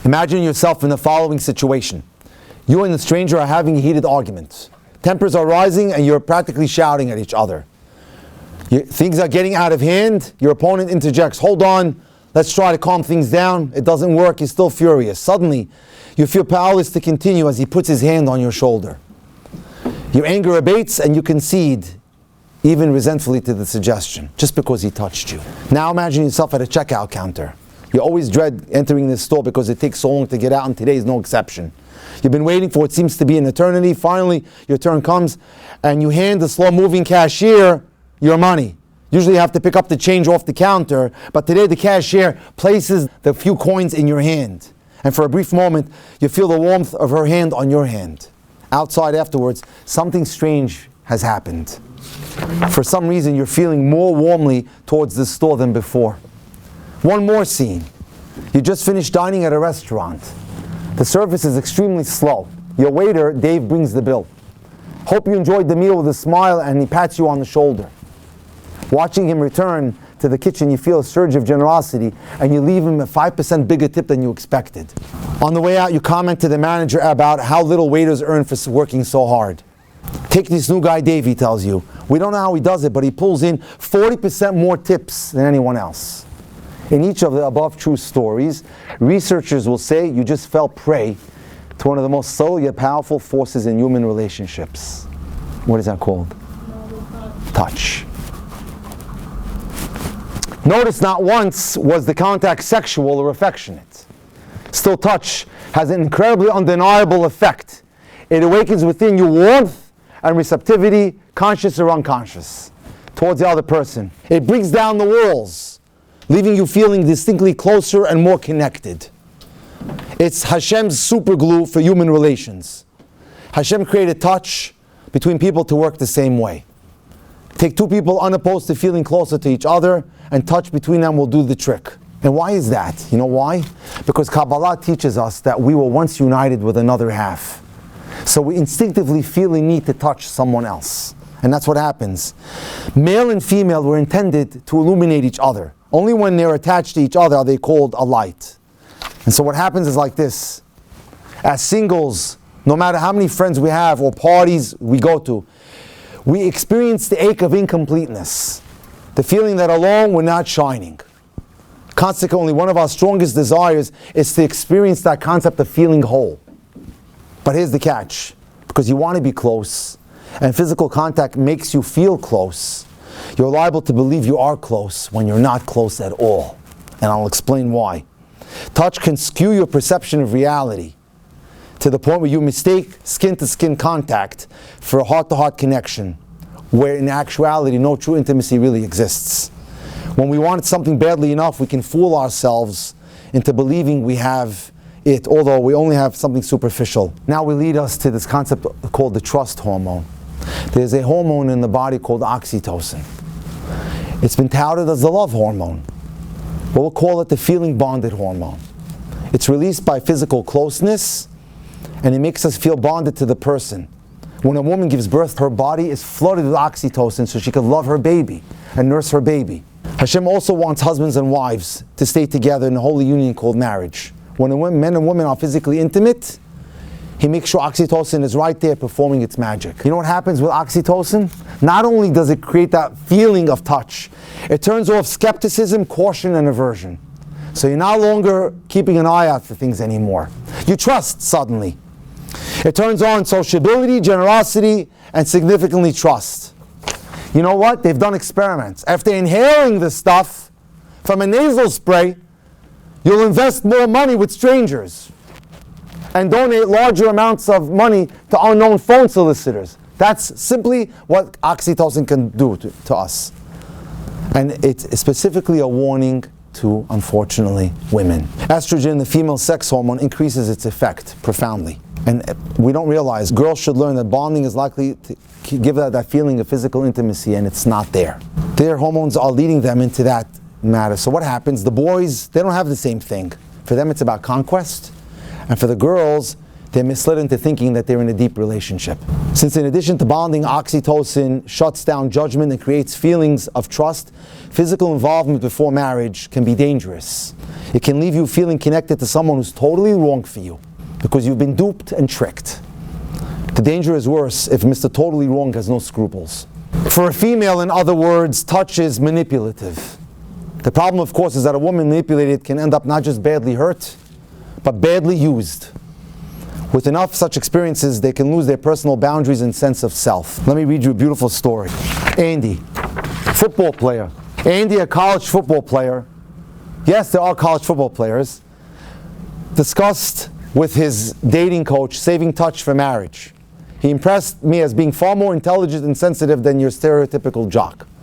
Imagine yourself in the following situation. You and the stranger are having a heated argument. Tempers are rising and you're practically shouting at each other. Things are getting out of hand. Your opponent interjects, hold on, let's try to calm things down. It doesn't work, you're still furious. Suddenly, you feel powerless to continue as he puts his hand on your shoulder. Your anger abates and you concede, even resentfully, to the suggestion, just because he touched you. Now imagine yourself at a checkout counter. You always dread entering this store because it takes so long to get out, and today is no exception. You've been waiting for what seems to be an eternity. Finally, your turn comes and you hand the slow-moving cashier your money. Usually you have to pick up the change off the counter, but today the cashier places the few coins in your hand. And for a brief moment, you feel the warmth of her hand on your hand. Outside afterwards, something strange has happened. For some reason, you're feeling more warmly towards the store than before. One more scene. You just finished dining at a restaurant. The service is extremely slow. Your waiter, Dave, brings the bill. Hope you enjoyed the meal with a smile, and he pats you on the shoulder. Watching him return to the kitchen, you feel a surge of generosity, and you leave him a 5% bigger tip than you expected. On the way out, you comment to the manager about how little waiters earn for working so hard. Take this new guy, Dave, he tells you. We don't know how he does it, but he pulls in 40% more tips than anyone else. In each of the above true stories, researchers will say you just fell prey to one of the most subtle yet powerful forces in human relationships. What is that called? Touch. Notice not once was the contact sexual or affectionate. Still, touch has an incredibly undeniable effect. It awakens within you warmth and receptivity, conscious or unconscious, towards the other person. It brings down the walls, leaving you feeling distinctly closer and more connected. It's Hashem's superglue for human relations. Hashem created touch between people to work the same way. Take two people unopposed to feeling closer to each other, and touch between them will do the trick. And why is that? You know why? Because Kabbalah teaches us that we were once united with another half. So we instinctively feel a need to touch someone else. And that's what happens. Male and female were intended to illuminate each other. Only when they're attached to each other are they called a light. And so what happens is like this. As singles, no matter how many friends we have or parties we go to, we experience the ache of incompleteness. The feeling that alone we're not shining. Consequently, one of our strongest desires is to experience that concept of feeling whole. But here's the catch. Because you want to be close, and physical contact makes you feel close, you're liable to believe you are close when you're not close at all. And I'll explain why. Touch can skew your perception of reality to the point where you mistake skin-to-skin contact for a heart-to-heart connection, where in actuality no true intimacy really exists. When we want something badly enough, we can fool ourselves into believing we have it, although we only have something superficial. Now we lead us to this concept called the trust hormone. There's a hormone in the body called oxytocin. It's been touted as the love hormone. But we'll call it the feeling bonded hormone. It's released by physical closeness, and it makes us feel bonded to the person. When a woman gives birth, her body is flooded with oxytocin so she can love her baby and nurse her baby. Hashem also wants husbands and wives to stay together in a holy union called marriage. When men and women are physically intimate, He makes sure oxytocin is right there performing its magic. You know what happens with oxytocin? Not only does it create that feeling of touch, it turns off skepticism, caution, and aversion. So you're no longer keeping an eye out for things anymore. You trust suddenly. It turns on sociability, generosity, and significantly trust. You know what? They've done experiments. After inhaling this stuff from a nasal spray, you'll invest more money with strangers and donate larger amounts of money to unknown phone solicitors. That's simply what oxytocin can do to us. And it's specifically a warning to, unfortunately, women. Estrogen, the female sex hormone, increases its effect profoundly. And we don't realize girls should learn that bonding is likely to give that feeling of physical intimacy, and it's not there. Their hormones are leading them into that matter. So what happens? The boys, they don't have the same thing. For them it's about conquest. And for the girls, they're misled into thinking that they're in a deep relationship. Since in addition to bonding, oxytocin shuts down judgment and creates feelings of trust, physical involvement before marriage can be dangerous. It can leave you feeling connected to someone who's totally wrong for you, because you've been duped and tricked. The danger is worse if Mr. Totally Wrong has no scruples. For a female, in other words, touch is manipulative. The problem, of course, is that a woman manipulated can end up not just badly hurt, but badly used. With enough such experiences, they can lose their personal boundaries and sense of self. Let me read you a beautiful story. Andy, football player. Andy, a college football player. Yes, there are college football players. Discussed with his dating coach saving touch for marriage. He impressed me as being far more intelligent and sensitive than your stereotypical jock.